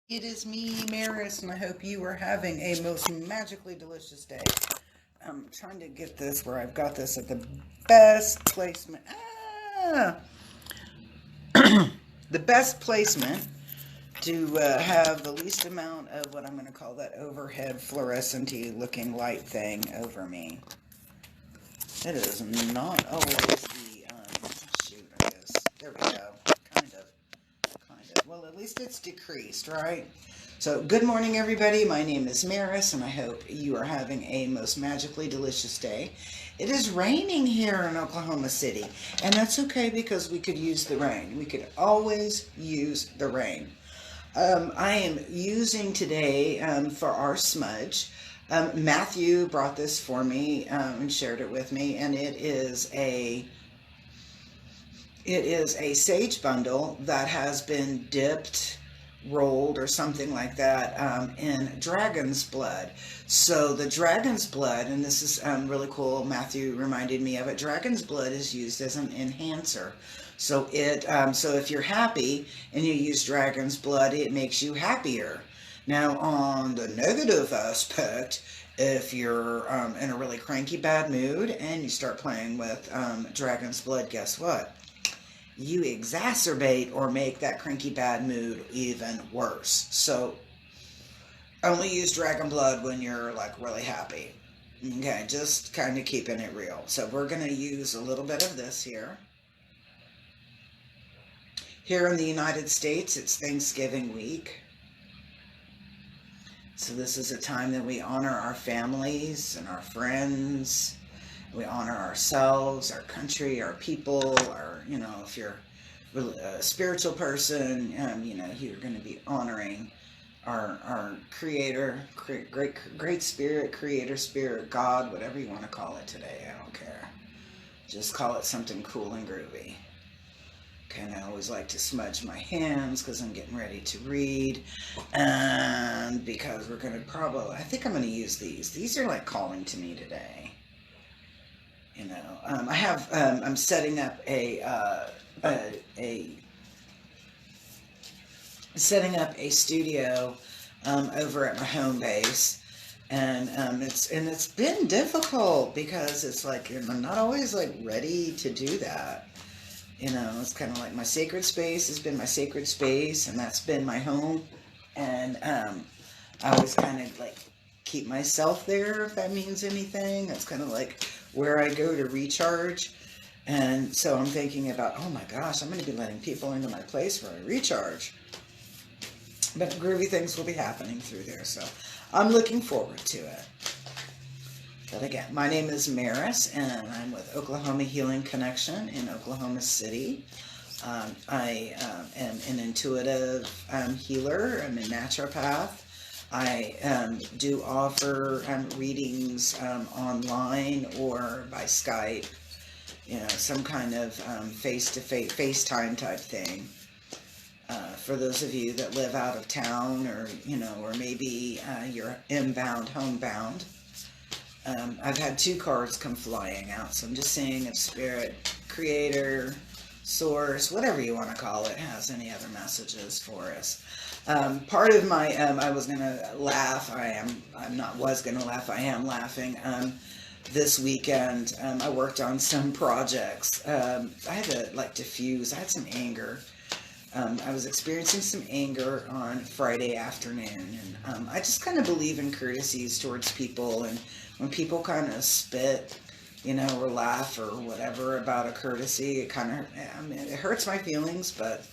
It is me, Maris, and I hope you are having a most magically delicious day. I'm trying to get this where I've got this at the best placement. The best placement to have the least amount of what I'm going to call that overhead fluorescent-y looking light thing over me. It is not always the, shoot, I guess. There we go. Kind of. Well, at least it's decreased, right? So, good morning, everybody. My name is Maris, and I hope you are having a most magically delicious day. It is raining here in Oklahoma City, and that's okay because we could use the rain. We could always use the rain. I am using today for our smudge. Matthew brought this for me and shared it with me, and it is a sage bundle that has been dipped, rolled, or something like that in dragon's blood. So the dragon's blood, and this is really cool. Matthew reminded me of it. Dragon's blood is used as an enhancer. So if you're happy and you use dragon's blood, it makes you happier. Now, on the negative aspect, if you're in a really cranky bad mood and you start playing with dragon's blood, guess what? You exacerbate or make that cranky bad mood even worse. So only use dragon blood when you're like really happy. Okay, just kind of keeping it real. So we're going to use a little bit of this here. Here in the United States, it's Thanksgiving week. So this is a time that we honor our families and our friends. We honor ourselves, our country, our people, if you're a spiritual person, you're going to be honoring our creator, great spirit, creator spirit, God, whatever you want to call it today. I don't care. Just call it something cool and groovy. And I always like to smudge my hands because I'm getting ready to read, and because we're going to I think I'm going to use these. These are like calling to me today. I'm setting up a studio over at my home base, and it's been difficult because it's like I'm not always like ready to do that. It's kind of like my sacred space has been my sacred space, and that's been my home, and I always kind of like keep myself there, if that means anything. That's kind of like where I go to recharge. And so I'm thinking about, oh my gosh, I'm going to be letting people into my place where I recharge. But groovy things will be happening through there, so I'm looking forward to it. But again, my name is Maris, and I'm with Oklahoma Healing Connection in Oklahoma City. I am an intuitive healer. I'm a naturopath. I do offer readings online or by Skype, some kind of face-to-face, FaceTime type thing. For those of you that live out of town, or maybe you're inbound, homebound. I've had 2 cards come flying out, so I'm just saying if Spirit, Creator, Source, whatever you want to call it, has any other messages for us. Part of my, I was going to laugh, I am laughing. This weekend, I worked on some projects. I had to diffuse, I had some anger. I was experiencing some anger on Friday afternoon, and I just kind of believe in courtesies towards people, and when people kind of spit, or laugh or whatever about a courtesy, it kind of, it hurts my feelings, but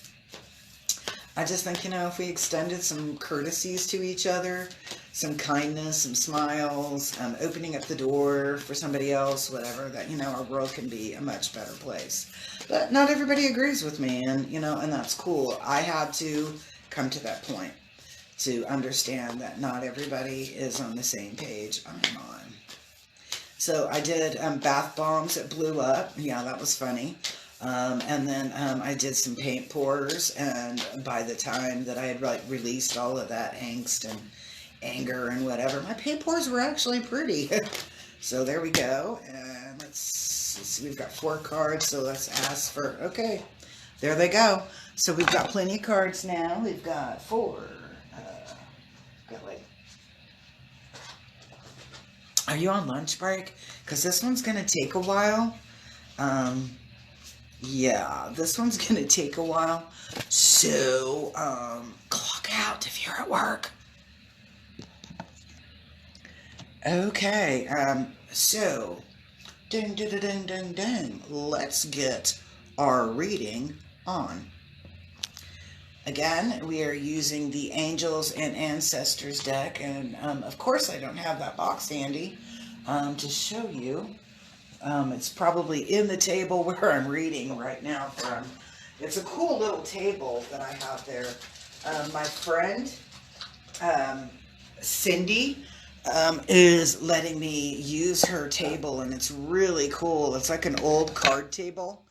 I just think, if we extended some courtesies to each other, some kindness, some smiles, opening up the door for somebody else, whatever, that, our world can be a much better place. But not everybody agrees with me, and, and that's cool. I had to come to that point to understand that not everybody is on the same page I'm on. So I did bath bombs that blew up. Yeah, that was funny. And then I did some paint pours, and by the time that I had released all of that angst and anger and whatever, my paint pours were actually pretty. So there we go. And let's see, we've got 4 cards, so let's ask for, okay, there they go. So we've got plenty of cards now. We've got 4, Are you on lunch break? Because this one's going to take a while. Um, yeah, this one's going to take a while. So, clock out if you're at work. Okay, so, ding, ding, ding, ding, ding. Let's get our reading on. Again, we are using the Angels and Ancestors deck, and of course I don't have that box handy to show you. It's probably in the table where I'm reading right now from. It's a cool little table that I have there. My friend, Cindy, is letting me use her table, and it's really cool. It's like an old card table.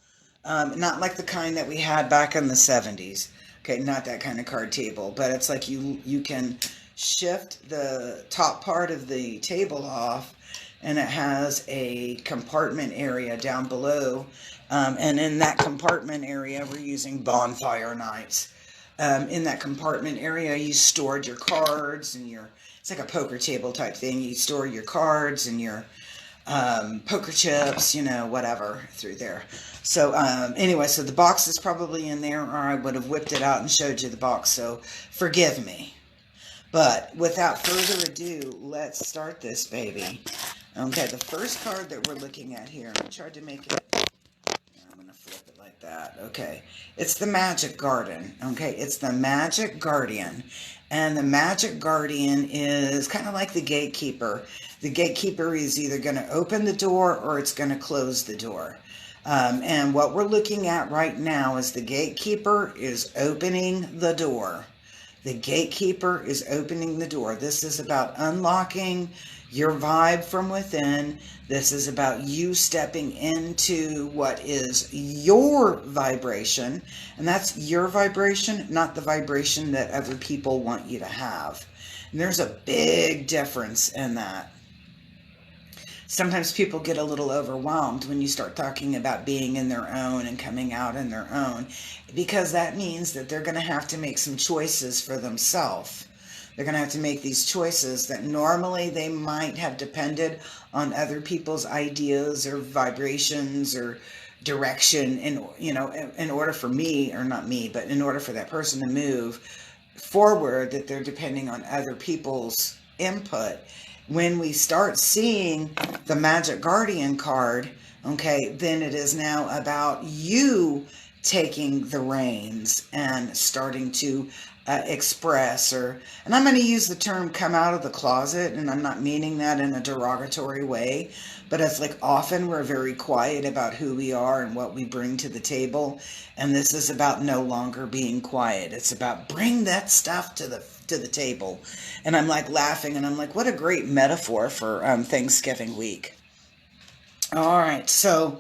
Not like the kind that we had back in the 70s. Okay, not that kind of card table, but it's like you can shift the top part of the table off, and it has a compartment area down below. And in that compartment area, we're using bonfire nights. In that compartment area, you stored your cards and it's like a poker table type thing. You store your cards and your poker chips, whatever through there. So anyway, so the box is probably in there, or I would have whipped it out and showed you the box, so forgive me. But without further ado, let's start this baby. Okay, the first card that we're looking at here, I tried to make it, I'm going to flip it like that. Okay, it's the Magic Garden. Okay, it's the Magic Guardian. And the Magic Guardian is kind of like the gatekeeper. The gatekeeper is either going to open the door or it's going to close the door. And what we're looking at right now is the gatekeeper is opening the door. The gatekeeper is opening the door. This is about unlocking your vibe from within. This is about you stepping into what is your vibration. And that's your vibration, not the vibration that other people want you to have. And there's a big difference in that. Sometimes people get a little overwhelmed when you start talking about being in their own and coming out in their own, because that means that they're going to have to make some choices for themselves. They're going to have to make these choices that normally they might have depended on other people's ideas or vibrations or direction in order for me, or not me, but in order for that person to move forward, that they're depending on other people's input. When we start seeing the Magic Guardian card, okay, then it is now about you taking the reins and starting to express, and I'm going to use the term come out of the closet, and I'm not meaning that in a derogatory way, but it's like often we're very quiet about who we are and what we bring to the table, and this is about no longer being quiet. It's about bring that stuff to the table. And I'm like laughing, and I'm like, what a great metaphor for Thanksgiving week. All right, so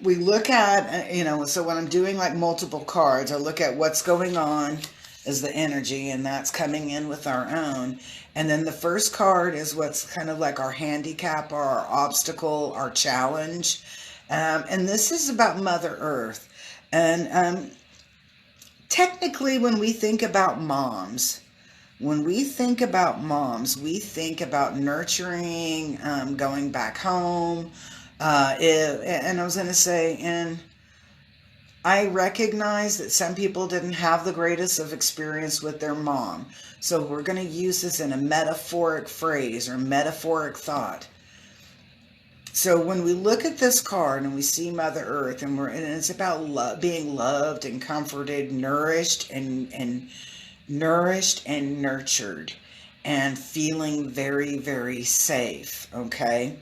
we look at, so when I'm doing like multiple cards, I look at what's going on as the energy, and that's coming in with our own. And then the first card is what's kind of like our handicap or our obstacle, our challenge. And this is about Mother Earth. And technically, when we think about moms, we think about nurturing, going back home. And I was going to say, and I recognize that some people didn't have the greatest of experience with their mom. So we're going to use this in a metaphoric phrase or metaphoric thought. So when we look at this card and we see Mother Earth, and it's about being loved and comforted, nourished and nurtured, and feeling very, very safe. Okay.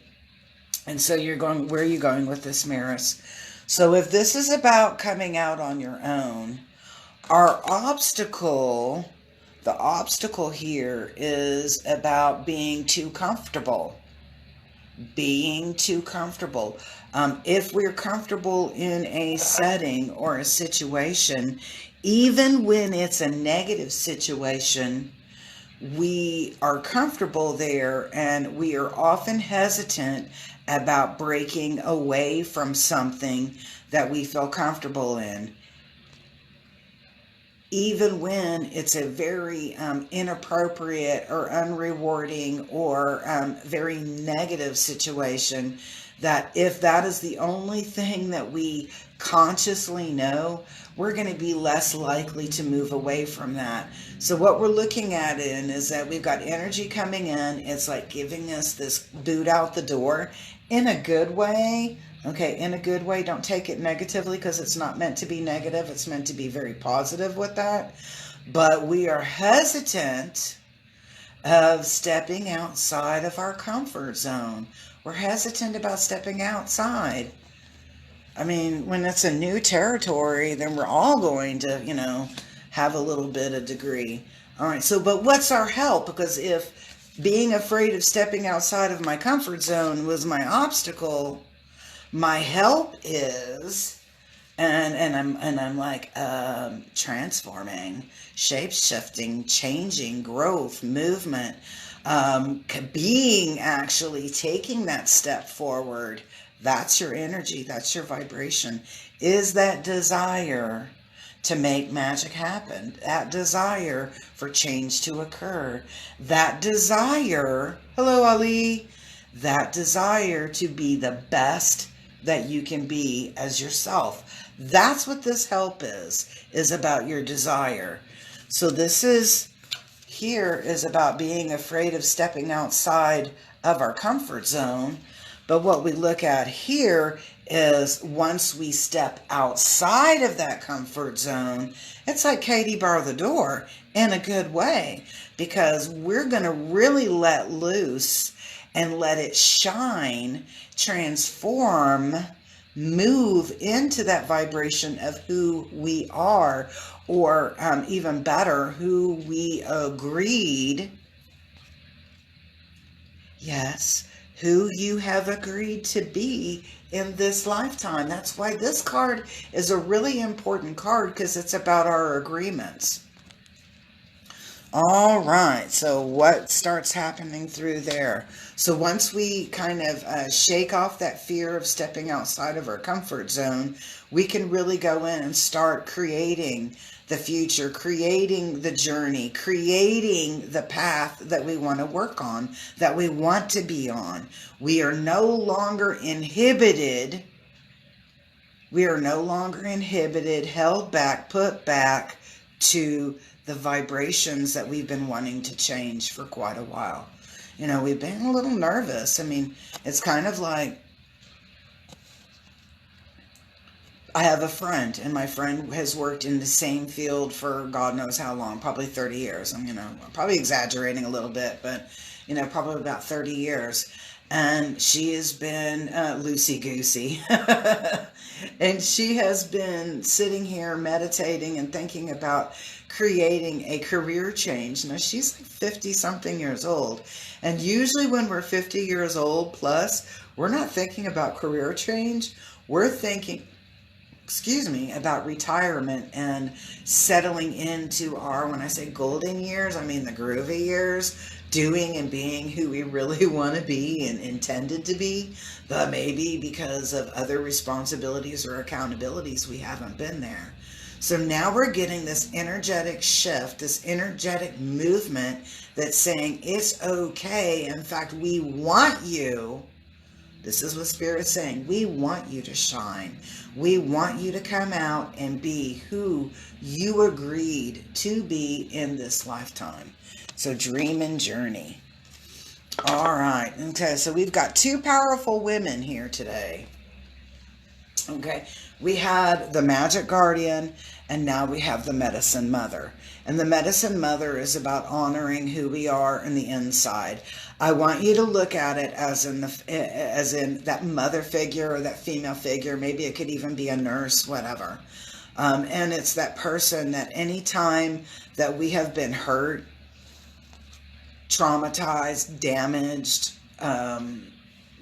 And so you're going, where are you going with this, Maris? So if this is about coming out on your own, the obstacle here is about being too comfortable. If we're comfortable in a setting or a situation, even when it's a negative situation, we are comfortable there, and we are often hesitant about breaking away from something that we feel comfortable in. even when it's a very inappropriate or unrewarding or very negative situation, that if that is the only thing that we consciously know, we're going to be less likely to move away from that. So what we're looking at is that we've got energy coming in. It's like giving us this boot out the door in a good way. Okay, in a good way. Don't take it negatively, because it's not meant to be negative. It's meant to be very positive with that. But we are hesitant of stepping outside of our comfort zone. We're hesitant about stepping outside. I mean, when it's a new territory, then we're all going to, have a little bit of degree. All right, so, but what's our help? Because if being afraid of stepping outside of my comfort zone was my obstacle, my help is, and I'm like transforming, shape shifting, changing, growth, movement, being, actually taking that step forward. That's your energy. That's your vibration. Is that desire to make magic happen? That desire for change to occur? That desire, hello Ali, that desire to be the best that you can be as yourself. That's what this help is about your desire. So this here is about being afraid of stepping outside of our comfort zone. But what we look at here is, once we step outside of that comfort zone, it's like Katie bar the door in a good way, because we're going to really let loose and let it shine, transform, move into that vibration of who we are, or even better, who we agreed. Yes, who you have agreed to be in this lifetime. That's why this card is a really important card, because it's about our agreements. All right, so what starts happening through there? So once we kind of shake off that fear of stepping outside of our comfort zone, we can really go in and start creating the future, creating the journey, creating the path that we want to work on, that we want to be on. We are no longer inhibited. We are no longer inhibited, held back, put back to the vibrations that we've been wanting to change for quite a while. We've been a little nervous. I mean, it's kind of like, I have a friend, and my friend has worked in the same field for God knows how long, probably 30 years. I'm probably exaggerating a little bit, but, probably about 30 years. And she has been loosey-goosey. And she has been sitting here meditating and thinking about creating a career change. Now, she's like 50-something years old. And usually when we're 50 years old plus, we're not thinking about career change. We're thinking, about retirement and settling into our, when I say golden years, I mean the groovy years, doing and being who we really want to be and intended to be, but maybe because of other responsibilities or accountabilities, we haven't been there. So now we're getting this energetic shift, this energetic movement that's saying it's okay. In fact, we want you. This is what Spirit's saying. We want you to shine. We want you to come out and be who you agreed to be in this lifetime. So dream and journey. All right. Okay, so we've got two powerful women here today. Okay, we had the Magic Guardian, and now we have the Medicine Mother. And the Medicine Mother is about honoring who we are in the inside. I want you to look at it as in that mother figure or that female figure. Maybe it could even be a nurse, whatever. And it's that person that anytime that we have been hurt, traumatized, damaged,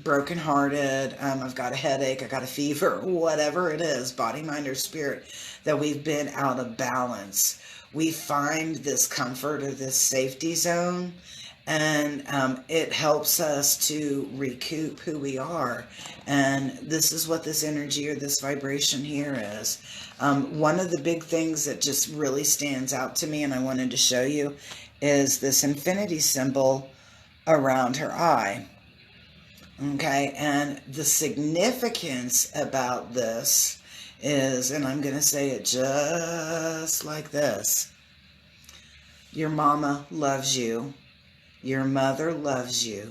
brokenhearted, I've got a headache, I got a fever, whatever it is, body, mind, or spirit, that we've been out of balance. We find this comfort or this safety zone, And it helps us to recoup who we are. And this is what this energy or this vibration here is. One of the big things that just really stands out to me, and I wanted to show you, is this infinity symbol around her eye. Okay, and the significance about this is, and I'm going to say it just like this: your mama loves you. Your mother loves you.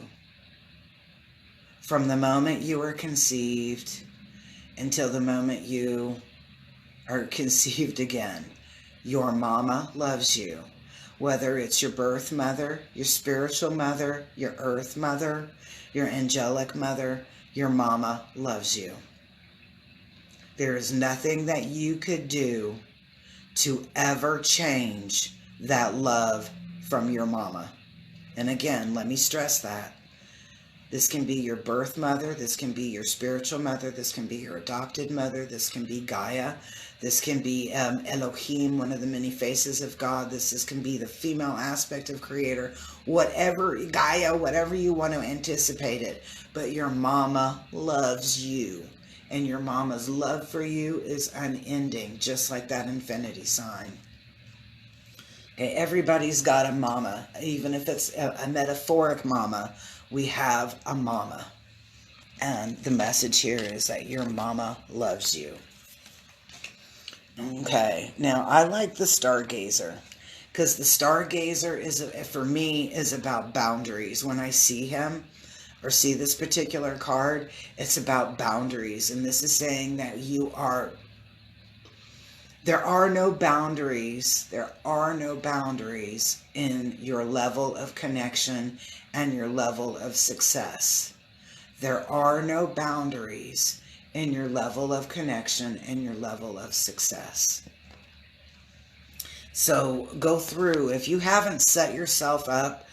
From the moment you were conceived until the moment you are conceived again, your mama loves you. Whether it's your birth mother, your spiritual mother, your earth mother, your angelic mother, your mama loves you. There is nothing that you could do to ever change that love from your mama. And again, let me stress that. This can be your birth mother, this can be your spiritual mother, this can be your adopted mother, this can be Gaia, this can be Elohim, one of the many faces of God, this can be the female aspect of Creator, whatever, Gaia, whatever you want to anticipate it. But your mama loves you, and your mama's love for you is unending, just like that infinity sign. Everybody's got a mama, even if it's a metaphoric mama. We have a mama. And the message here is that your mama loves you. Okay, now I like the Stargazer, because the Stargazer is, for me, is about boundaries. When I see him or see this particular card, it's about boundaries. And this is saying that there are no boundaries. There are no boundaries in your level of connection and your level of success. There are no boundaries in your level of connection and your level of success. So go through. If you haven't set yourself up,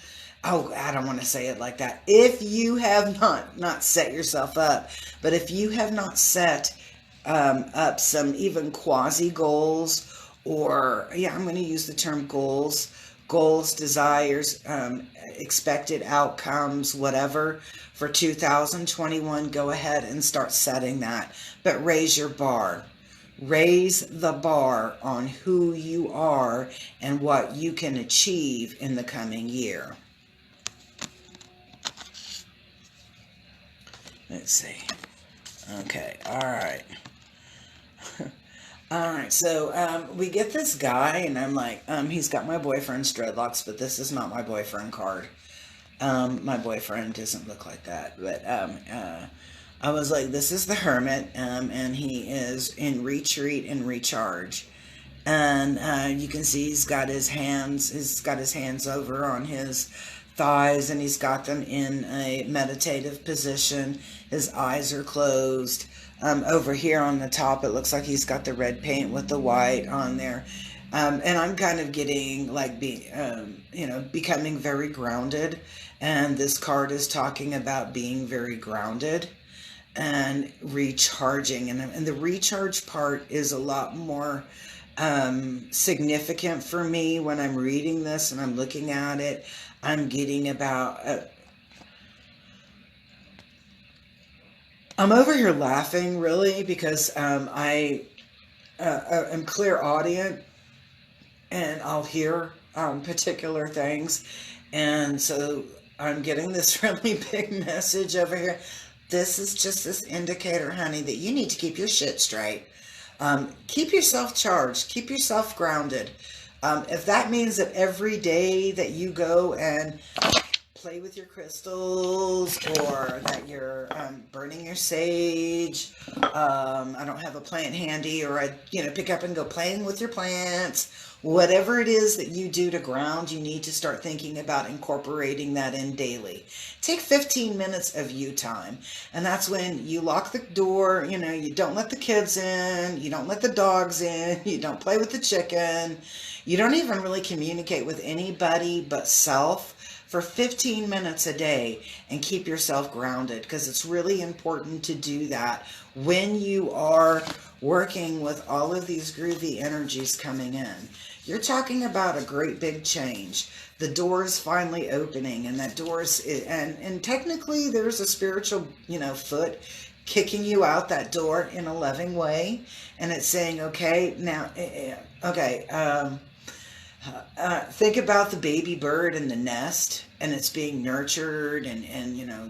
oh, I don't want to say it like that. If you have not set yourself up, but if you have not set up some even quasi goals, or I'm going to use the term goals, desires, expected outcomes, whatever, for 2021, go ahead and start setting that. But raise your bar. Raise the bar on who you are and what you can achieve in the coming year. Let's see. Okay, all right. Alright, so we get this guy, and I'm like, he's got my boyfriend's dreadlocks, but this is not my boyfriend card. My boyfriend doesn't look like that, but I was like, this is the hermit, and he is in retreat and recharge. And you can see he's got his hands over on his thighs, and he's got them in a meditative position. His eyes are closed. Over here on the top, it looks like he's got the red paint with the white on there. And I'm kind of getting like becoming very grounded. And this card is talking about being very grounded and recharging. And the recharge part is a lot more significant for me when I'm reading this and I'm looking at it. I'm getting about... I'm over here laughing, really, because I am clairaudient, and I'll hear particular things, and so I'm getting this really big message over here. This is just this indicator, honey, that you need to keep your shit straight. Keep yourself charged. Keep yourself grounded. If that means that every day that you go and play with your crystals, or that you're burning your sage, I don't have a plant handy, or I pick up and go playing with your plants, whatever it is that you do to ground, you need to start thinking about incorporating that in daily. Take 15 minutes of you time, and that's when you lock the door. You don't let the kids in, you don't let the dogs in, you don't play with the chicken, you don't even really communicate with anybody but self for 15 minutes a day, and keep yourself grounded, because it's really important to do that when you are working with all of these groovy energies coming in. You're talking about a great big change. The door is finally opening, and that door is, and technically there's a spiritual, foot kicking you out that door in a loving way, and it's saying, okay, now, okay, think about the baby bird in the nest, and it's being nurtured, and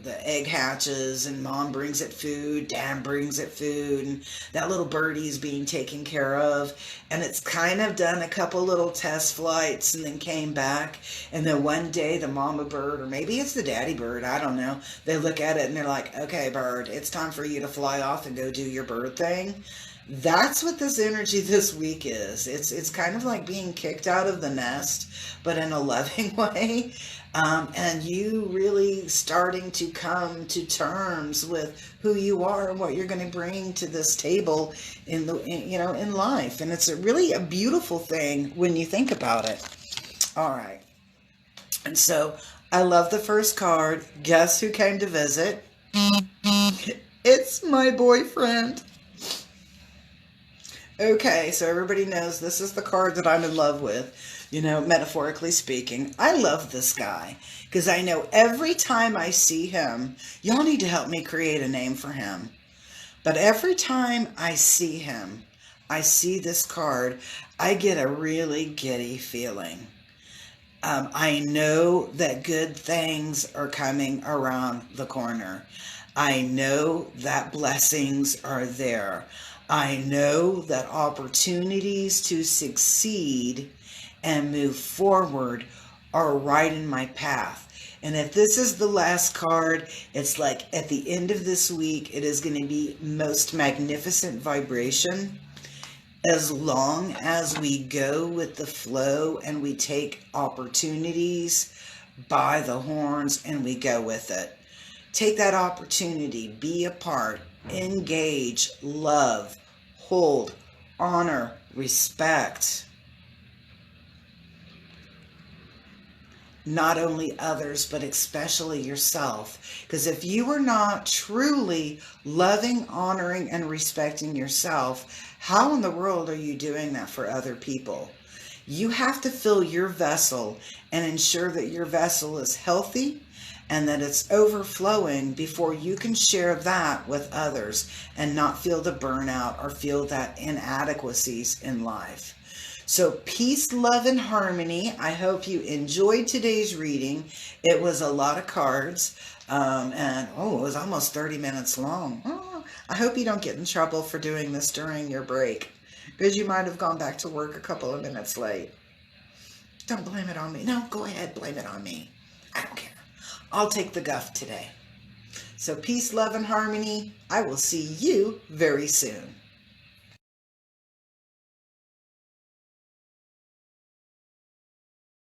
the egg hatches, and mom brings it food, dad brings it food, and that little birdie is being taken care of, and it's kind of done a couple little test flights and then came back, and then one day the mama bird, or maybe it's the daddy bird, I don't know, they look at it and they're like, okay, bird, it's time for you to fly off and go do your bird thing. That's what this energy this week is. It's kind of like being kicked out of the nest, but in a loving way, and you really starting to come to terms with who you are and what you're going to bring to this table in life. And it's really a beautiful thing when you think about it. All right. And so I love the first card. Guess who came to visit? It's my boyfriend. Okay, so everybody knows this is the card that I'm in love with, metaphorically speaking. I love this guy because I know every time I see him, y'all need to help me create a name for him. But every time I see him, I see this card, I get a really giddy feeling. I know that good things are coming around the corner. I know that blessings are there. I know that opportunities to succeed and move forward are right in my path. And if this is the last card, it's like at the end of this week, it is going to be most magnificent vibration. As long as we go with the flow and we take opportunities by the horns and we go with it. Take that opportunity, be a part, engage, love, hold, honor, respect. Not only others, but especially yourself. Because if you are not truly loving, honoring, and respecting yourself, how in the world are you doing that for other people? You have to fill your vessel and ensure that your vessel is healthy and that it's overflowing before you can share that with others and not feel the burnout or feel that inadequacies in life. So peace, love, and harmony. I hope you enjoyed today's reading. It was a lot of cards, and it was almost 30 minutes long. I hope you don't get in trouble for doing this during your break, because you might have gone back to work a couple of minutes late. Don't blame it on me. No, go ahead, blame it on me. I don't care. I'll take the guff today. So peace, love, and harmony. I will see you very soon.